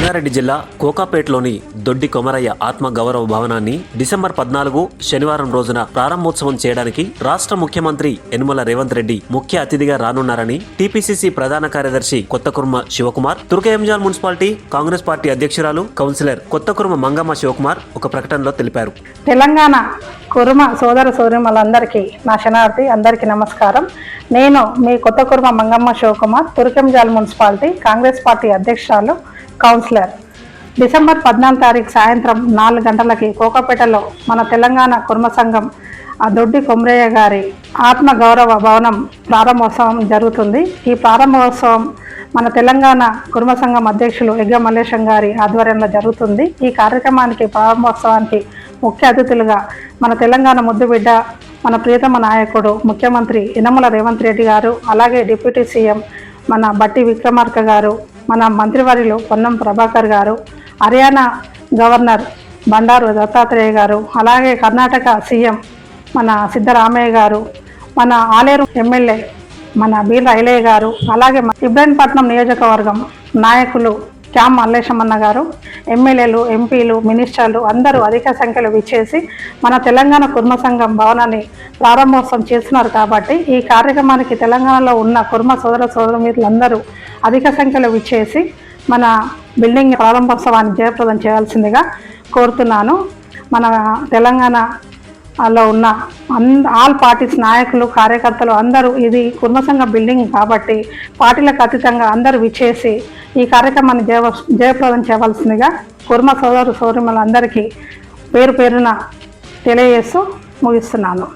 రంగారెడ్డి జిల్లా కోకాపేటలోని దొడ్డి కొమరయ్య ఆత్మ గౌరవ భవనాన్ని డిసెంబర్ 14 శనివారం రోజున ప్రారంభోత్సవం చేయడానికి రాష్ట్ర ముఖ్యమంత్రి యనుమల రేవంత్ రెడ్డి ముఖ్య అతిథిగా రానున్నారని టీపీసీసీ ప్రధాన కార్యదర్శి కొత్తకుర్మ శివకుమార్, తుర్కయంజాల్ మున్సిపాలిటీ కాంగ్రెస్ పార్టీ అధ్యక్షురాలు కౌన్సిలర్ కొత్తకుర్మ మంగమ్మ శివకుమార్ ఒక ప్రకటనలో తెలిపారు. తెలంగాణ కుర్మ సోదర సోదరీమణులందరికీ నా శనార్థి, అందరికీ నమస్కారం. నేను మీ కొత్తకుర్మ మంగమ్మ శివకుమార్, తుర్కయంజాల్ మున్సిపాలిటీ కాంగ్రెస్ పార్టీ అధ్యక్షురాలు, కౌన్సిలర్. డిసెంబర్ 14 తారీఖు సాయంత్రం 4 గంటలకి కోకాపేటలో మన తెలంగాణ కుర్మ సంఘం దొడ్డి కొమరయ్య గారి ఆత్మ గౌరవ భవనం ప్రారంభోత్సవం జరుగుతుంది. ఈ ప్రారంభోత్సవం మన తెలంగాణ కుర్మ సంఘం అధ్యక్షులు ఎగ్గ మల్లేశం గారి ఆధ్వర్యంలో జరుగుతుంది. ఈ కార్యక్రమానికి ప్రారంభోత్సవానికి ముఖ్య అతిథులుగా మన తెలంగాణ ముద్దుబిడ్డ, మన ప్రియతమ నాయకుడు ముఖ్యమంత్రి యనుమల రేవంత్ రెడ్డి గారు, అలాగే డిప్యూటీ సీఎం మన బట్టి విక్రమార్క గారు, మన మంత్రివర్యులు పొన్నం ప్రభాకర్ గారు, హర్యానా గవర్నర్ బండారు దత్తాత్రేయ గారు, అలాగే కర్ణాటక సీఎం మన సిద్ధరామయ్య గారు, మన ఆలేరు ఎమ్మెల్యే మన బీర్ల ఐలయ్య గారు, అలాగే ఇబ్రాహీంపట్నం నియోజకవర్గం నాయకులు క్యామ్ మల్లేశమన్న గారు, ఎమ్మెల్యేలు, ఎంపీలు, మినిస్టర్లు అందరూ అధిక సంఖ్యలో విచ్చేసి మన తెలంగాణ కుర్మ సంఘం భవనాన్ని ప్రారంభోత్సవం చేస్తున్నారు. కాబట్టి ఈ కార్యక్రమానికి తెలంగాణలో ఉన్న కుర్మ సోదర సోదరీమణులందరూ అధిక సంఖ్యలో విచ్చేసి మన బిల్డింగ్ ప్రారంభోత్సవాన్ని జయప్రదం చేయాల్సిందిగా కోరుతున్నాను. మన తెలంగాణలో ఉన్న ఆల్ పార్టీస్ నాయకులు, కార్యకర్తలు అందరూ, ఇది కుర్మ సంఘ బిల్డింగ్ కాబట్టి పార్టీలకు అతీతంగా అందరూ విచ్చేసి ఈ కార్యక్రమాన్ని జయప్రదం చేయవలసిందిగా కుర్మ సోదర సోదరీమణులందరికీ పేరు పేరున తెలియజేస్తూ ముగిస్తున్నాను.